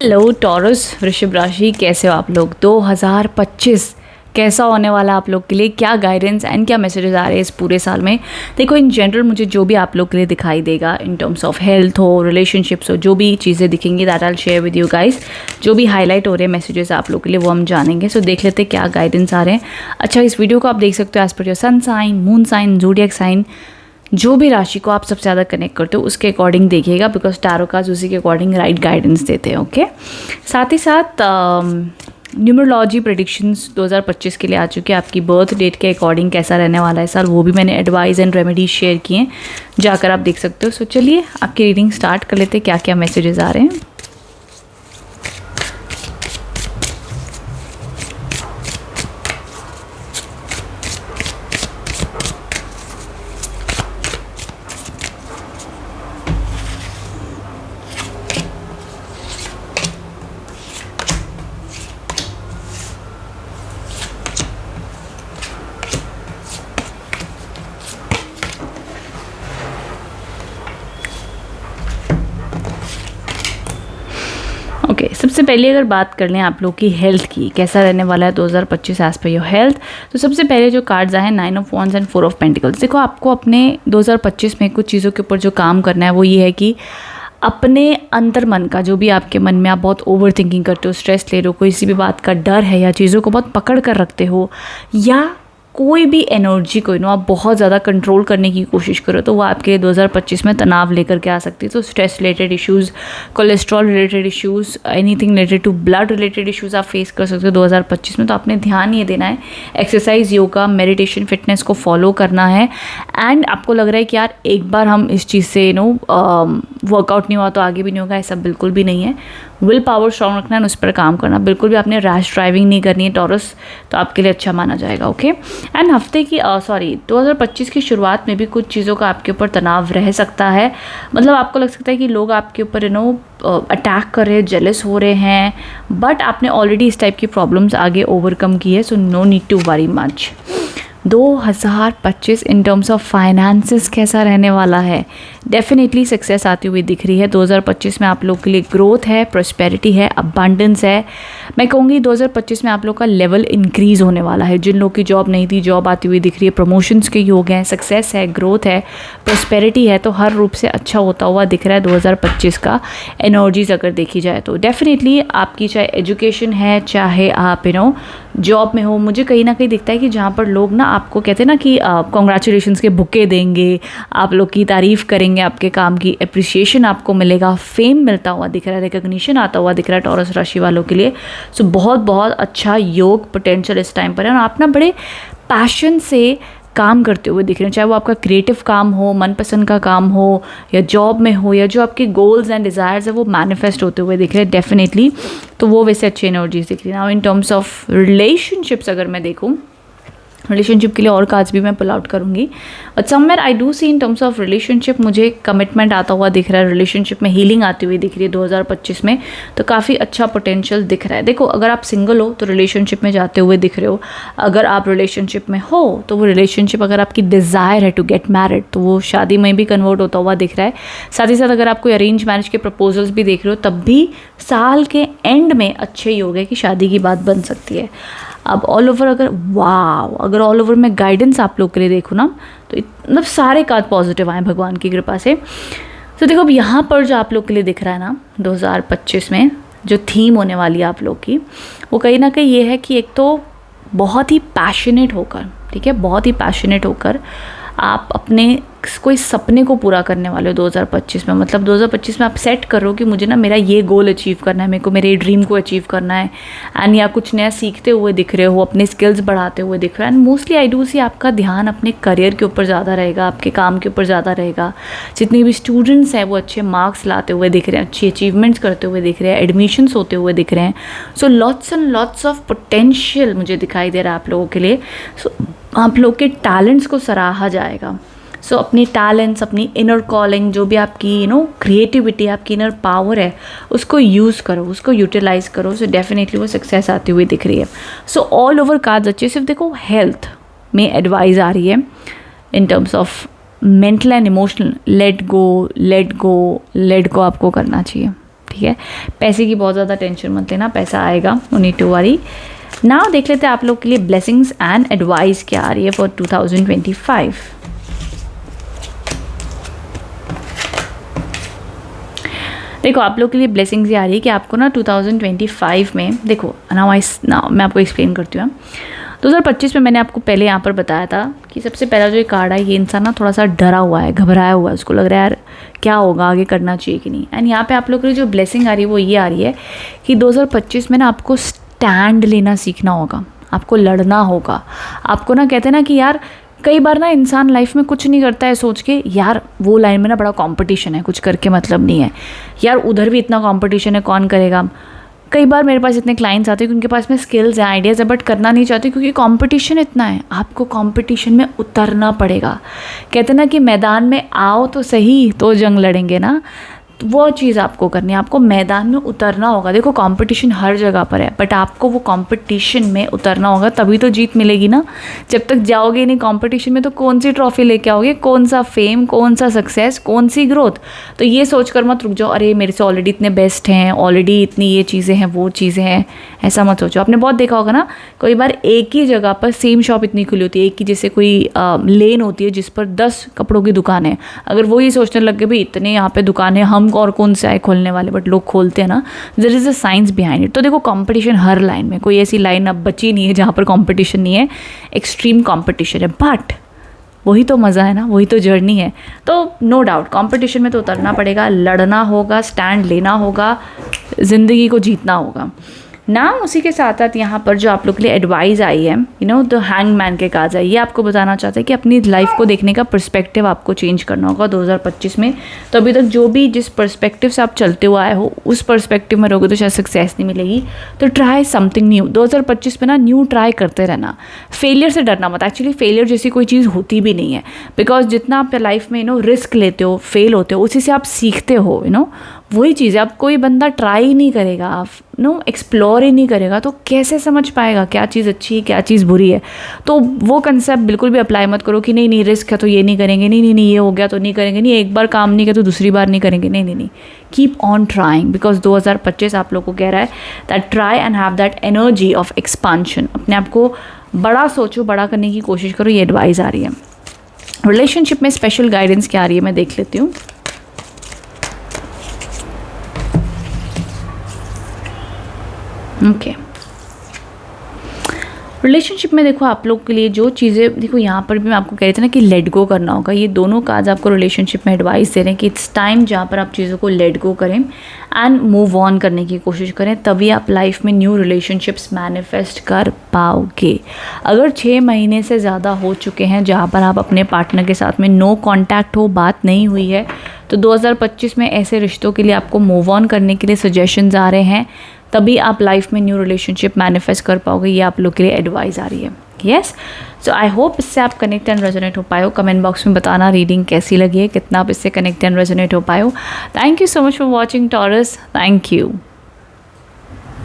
Hello taurus वृषभ राशि, कैसे हो आप लोग। 2025 कैसा होने वाला है आप लोग के लिए, क्या गाइडेंस एंड क्या मैसेजेस आ रहे हैं इस पूरे साल में। देखो इन जनरल मुझे जो भी आप लोग के लिए दिखाई देगा इन टर्म्स ऑफ हेल्थ हो, रिलेशनशिप्स हो, जो भी चीज़ें दिखेंगी that I will share with you guys. जो भी हाईलाइट हो रहे हैं मैसेजेस आप लोग के लिए वो हम जानेंगे। सो देख लेते हैं क्या गाइडेंस आ रहे हैं। अच्छा, इस वीडियो को आप देख सकते हो as per your sun sign, moon sign, zodiac sign, जो भी राशि को आप सबसे ज़्यादा कनेक्ट करते हो उसके अकॉर्डिंग देखिएगा, बिकॉज टैरो कार्ड्स उसी के अकॉर्डिंग राइट गाइडेंस देते हैं। ओके, साथ ही साथ न्यूमरोलॉजी प्रेडिक्शंस 2025 के लिए आ चुके हैं। आपकी बर्थ डेट के अकॉर्डिंग कैसा रहने वाला है साल, वो भी मैंने एडवाइस एंड रेमेडीज शेयर किए हैं, जाकर आप देख सकते हो। सो चलिए आपकी रीडिंग स्टार्ट कर लेते हैं, क्या क्या मैसेजेस आ रहे हैं। ओके, सबसे पहले अगर बात कर लें आप लोग की हेल्थ की, कैसा रहने वाला है 2025 एज पर योर हेल्थ, तो सबसे पहले जो कार्ड्स आए हैं 9 of wands and 4 of pentacles. देखो आपको अपने 2025 में कुछ चीज़ों के ऊपर जो काम करना है वो ये है कि अपने अंतर मन का, जो भी आपके मन में आप बहुत ओवर थिंकिंग करते हो, स्ट्रेस ले रहे हो, कोई सी भी बात का डर है या चीज़ों को बहुत पकड़ कर रखते हो, या कोई भी एनर्जी को आप बहुत ज़्यादा कंट्रोल करने की कोशिश करो, तो वो आपके 2025 में तनाव लेकर के आ सकती है। तो stress related issues, cholesterol related issues, anything related to blood related issues आप फेस कर सकते हो 2025 में। तो आपने ध्यान ये देना है, एक्सरसाइज, योगा, मेडिटेशन, फिटनेस को फॉलो करना है। एंड आपको लग रहा है कि यार एक बार हम इस चीज़ से वर्कआउट नहीं हुआ तो आगे भी नहीं होगा, ऐसा बिल्कुल भी नहीं है। विल पावर स्ट्रॉन्ग रखना है, उस पर काम करना। बिल्कुल भी आपने रैश ड्राइविंग नहीं करनी है टॉरस, तो आपके लिए अच्छा माना जाएगा। ओके, एंड हफ्ते की 2025 की शुरुआत में भी कुछ चीज़ों का आपके ऊपर तनाव रह सकता है। मतलब आपको लग सकता है कि लोग आपके ऊपर अटैक कर रहे हैं, जेलस हो रहे हैं, बट आपने ऑलरेडी इस टाइप की प्रॉब्लम्स आगे ओवरकम की है, so no need to worry much. 2025 in terms of finances कैसा रहने वाला है, डेफिनेटली सक्सेस आती हुई दिख रही है। 2025 में आप लोग के लिए ग्रोथ है, प्रोस्पेरिटी है, अबंडेंस है। मैं कहूँगी 2025 में आप लोग का लेवल इंक्रीज़ होने वाला है। जिन लोग की जॉब नहीं थी, जॉब आती हुई दिख रही है, प्रमोशंस के योग हैं, सक्सेस है, ग्रोथ है, प्रोस्पेरिटी है, तो हर रूप से अच्छा होता हुआ दिख रहा है 2025 का। एनर्जीज अगर देखी जाए तो डेफिनेटली आपकी, चाहे एजुकेशन है, चाहे आप जॉब में हो, मुझे कहीं ना कहीं दिखता है कि जहाँ पर लोग आपको कहते हैं ना कि कॉन्ग्रेचुलेशंस के बुके देंगे, आप लोग की तारीफ़ करेंगे, आपके काम की अप्रिसिएशन आपको मिलेगा, फेम मिलता हुआ दिख रहा है, रिकग्निशन आता हुआ दिख रहा है टॉरस राशि वालों के लिए। सो बहुत बहुत अच्छा योग पोटेंशियल इस टाइम पर है, और आप बड़े पैशन से काम करते हुए दिख रहे हैं, चाहे वो आपका क्रिएटिव काम हो, मनपसंद का काम हो, या जॉब में हो, या जो आपके गोल्स एंड डिज़ायर्स है वो मैनिफेस्ट होते हुए दिख रहे हैं डेफिनेटली। तो वो वैसे अच्छी एनर्जीज दिख रही है। Now in terms of relationships अगर मैं देखूँ, रिलेशनशिप के लिए और कार्ड्स भी मैं पुल आउट करूँगी, but somewhere I do see in terms of relationship मुझे कमिटमेंट आता हुआ दिख रहा है, रिलेशनशिप में हीलिंग आती हुई दिख रही है 2025 में। तो काफ़ी अच्छा पोटेंशियल दिख रहा है। देखो अगर आप सिंगल हो तो रिलेशनशिप में जाते हुए दिख रहे हो, अगर आप रिलेशनशिप में हो तो वो रिलेशनशिप, अगर आपकी डिज़ायर है टू गेट मैरिड, तो वो शादी में भी कन्वर्ट होता हुआ दिख रहा है। साथ ही साथ अगर आप कोई अरेंज मैरिज के प्रपोजल्स भी देख रहे हो, तब भी साल के एंड में अच्छे योग है कि शादी की बात बन सकती है। अब ऑल ओवर अगर ऑल ओवर मैं गाइडेंस आप लोग के लिए देखूँ ना, तो मतलब सारे कार्ड पॉजिटिव आए भगवान की कृपा से। तो देखो अब यहाँ पर जो आप लोग के लिए दिख रहा है ना 2025 में जो थीम होने वाली है आप लोग की, वो कहीं ना कहीं ये है कि एक तो बहुत ही पैशनेट होकर, ठीक है, बहुत ही पैशनेट होकर आप अपने कोई सपने को पूरा करने वाले हो 2025 में। मतलब 2025 में आप सेट करो कि मुझे मेरा ये गोल अचीव करना है, मेरे को मेरे ड्रीम को अचीव करना है, एंड या कुछ नया सीखते हुए दिख रहे हो, अपने स्किल्स बढ़ाते हुए दिख रहे हो। एंड मोस्टली आई डू सी आपका ध्यान अपने करियर के ऊपर ज़्यादा रहेगा, आपके काम के ऊपर ज़्यादा रहेगा। जितने भी स्टूडेंट्स हैं वो अच्छे मार्क्स लाते हुए दिख रहे हैं, अच्छी अचीवमेंट्स करते हुए दिख रहे हैं, एडमिशन्स होते हुए दिख रहे हैं। So lots and lots of potential मुझे दिखाई दे रहा है आप लोगों के लिए। सो आप लोग के टैलेंट्स को सराहा जाएगा। सो अपनी टैलेंट्स, अपनी इनर कॉलिंग, जो भी आपकी क्रिएटिविटी, आपकी इनर पावर है, उसको यूज़ करो, उसको यूटिलाइज़ करो। सो डेफिनेटली वो सक्सेस आती हुई दिख रही है। सो ऑल ओवर कार्ड्स अच्छे। सिर्फ देखो हेल्थ में एडवाइस आ रही है इन terms of mental and emotional, let go आपको करना चाहिए। ठीक है, पैसे की बहुत ज़्यादा टेंशन मत लेना, पैसा आएगा, no need to worry. Now देख लेते हैं आप लोग के लिए ब्लेसिंग्स एंड एडवाइस क्या आ रही है फॉर 2025। देखो आप लोग के लिए ब्लेसिंग्स ये आ रही है कि आपको ना 2025 में, देखो नाउ मैं आपको एक्सप्लेन करती हूँ। 2025 में मैंने आपको पहले यहाँ पर बताया था कि सबसे पहला जो ये कार्ड है, ये इंसान ना थोड़ा सा डरा हुआ है, घबराया हुआ है, उसको लग रहा है यार क्या होगा, आगे करना चाहिए कि नहीं। एंड यहाँ पे आप लोग के लिए जो ब्लेसिंग आ रही है वो ये आ रही है कि 2025 में ना आपको स्टैंड लेना सीखना होगा, आपको लड़ना होगा। आपको ना कहते हैं ना कि यार कई बार ना इंसान लाइफ में कुछ नहीं करता है सोच के यार वो लाइन में ना बड़ा कंपटीशन है, कुछ करके मतलब नहीं है, यार उधर भी इतना कंपटीशन है, कौन करेगा। कई बार मेरे पास इतने क्लाइंट्स आते हैं कि उनके पास में स्किल्स हैं, आइडियाज़ है, बट करना नहीं चाहते क्योंकि कंपटीशन इतना है। आपको कंपटीशन में उतरना पड़ेगा। कहते हैं ना कि मैदान में आओ तो सही तो जंग लड़ेंगे ना, तो वो चीज़ आपको करनी है, आपको मैदान में उतरना होगा। देखो कंपटीशन हर जगह पर है, बट आपको वो कंपटीशन में उतरना होगा, तभी तो जीत मिलेगी ना। जब तक जाओगे नहीं कंपटीशन में तो कौन सी ट्रॉफी लेके आओगे, कौन सा फेम, कौन सा सक्सेस, कौन सी ग्रोथ। तो ये सोच कर मत रुक जाओ, अरे मेरे से ऑलरेडी इतने बेस्ट हैं, ऑलरेडी इतनी ये चीज़ें हैं, वो चीज़ें हैं, ऐसा मत सोचो। आपने बहुत देखा होगा ना, कई बार एक ही जगह पर सेम शॉप इतनी खुली होती है, एक ही जैसे कोई लेन होती है जिस पर 10 कपड़ों की दुकान है। अगर वो ही सोचने लग गए भाई इतने यहाँ पे दुकानें, हम और कौन से आए खोलने वाले, बट लोग खोलते हैं ना, there is a science behind it. तो देखो कंपटीशन हर लाइन में, कोई ऐसी लाइन अब बची नहीं है जहाँ पर कंपटीशन नहीं है, एक्सट्रीम कंपटीशन है, बट वही तो मज़ा है ना, वही तो जर्नी है। तो नो डाउट कंपटीशन में तो उतरना पड़ेगा, लड़ना होगा, स्टैंड लेना होगा, ज़िंदगी को जीतना होगा ना। उसी के साथ साथ यहाँ पर जो आप लोग के लिए एडवाइस आई है, द हैंगमैन के कार्ड है, ये आपको बताना चाहते हैं कि अपनी लाइफ को देखने का पर्सपेक्टिव आपको चेंज करना होगा 2025 में। तो अभी तक जो भी जिस पर्सपेक्टिव से आप चलते हुए आए हो उस पर्सपेक्टिव में रहोगे तो शायद सक्सेस नहीं मिलेगी। तो ट्राई समथिंग न्यू 2025 में ना, न्यू ट्राई करते रहना, फेलियर से डरना मत। एक्चुअली फेलियर जैसी कोई चीज़ होती भी नहीं है, बिकॉज जितना आप लाइफ में रिस्क लेते हो, फेल होते हो, उसी से आप सीखते हो। वही चीज़ है, अब कोई बंदा ट्राई ही नहीं करेगा, आप एक्सप्लोर ही नहीं करेगा तो कैसे समझ पाएगा क्या चीज़ अच्छी है, क्या चीज़ बुरी है। तो वो कंसेप्ट बिल्कुल भी अप्लाई मत करो कि नहीं रिस्क है तो ये नहीं करेंगे, नहीं ये हो गया तो नहीं करेंगे, नहीं एक बार काम नहीं किया तो दूसरी बार नहीं करेंगे, नहीं। कीप ऑन ट्राइंग, बिकॉज 2025 आप लोग को कह रहा है that try and have that energy of expansion. अपने आप को बड़ा सोचो, बड़ा करने की कोशिश करो, ये एडवाइस आ रही है। रिलेशनशिप में स्पेशल गाइडेंस क्या आ रही है मैं देख लेती हूँ। ओके, रिलेशनशिप में देखो आप लोग के लिए जो चीज़ें, देखो यहाँ पर भी मैं आपको कह रही थी ना कि लेट गो करना होगा। ये दोनों कार्ड्स आपको रिलेशनशिप में एडवाइस दे रहे हैं कि इट्स टाइम जहाँ पर आप चीज़ों को लेट गो करें एंड मूव ऑन करने की कोशिश करें, तभी आप लाइफ में न्यू रिलेशनशिप्स मैनिफेस्ट कर पाओगे। अगर 6 महीने से ज़्यादा हो चुके हैं जहाँ पर आप अपने पार्टनर के साथ में नो कॉन्टैक्ट हो, बात नहीं हुई है, तो 2025 में ऐसे रिश्तों के लिए आपको मूव ऑन करने के लिए सजेशंस आ रहे हैं, तभी आप लाइफ में न्यू रिलेशनशिप मैनिफेस्ट कर पाओगे। ये आप लोग के लिए एडवाइस आ रही है। यस, सो आई होप इससे आप कनेक्ट एंड रेजोनेट हो पाए हो। कमेंट बॉक्स में बताना रीडिंग कैसी लगी है, कितना आप इससे कनेक्ट एंड रेजोनेट हो पाए हो। Thank you so much for watching taurus, thank you.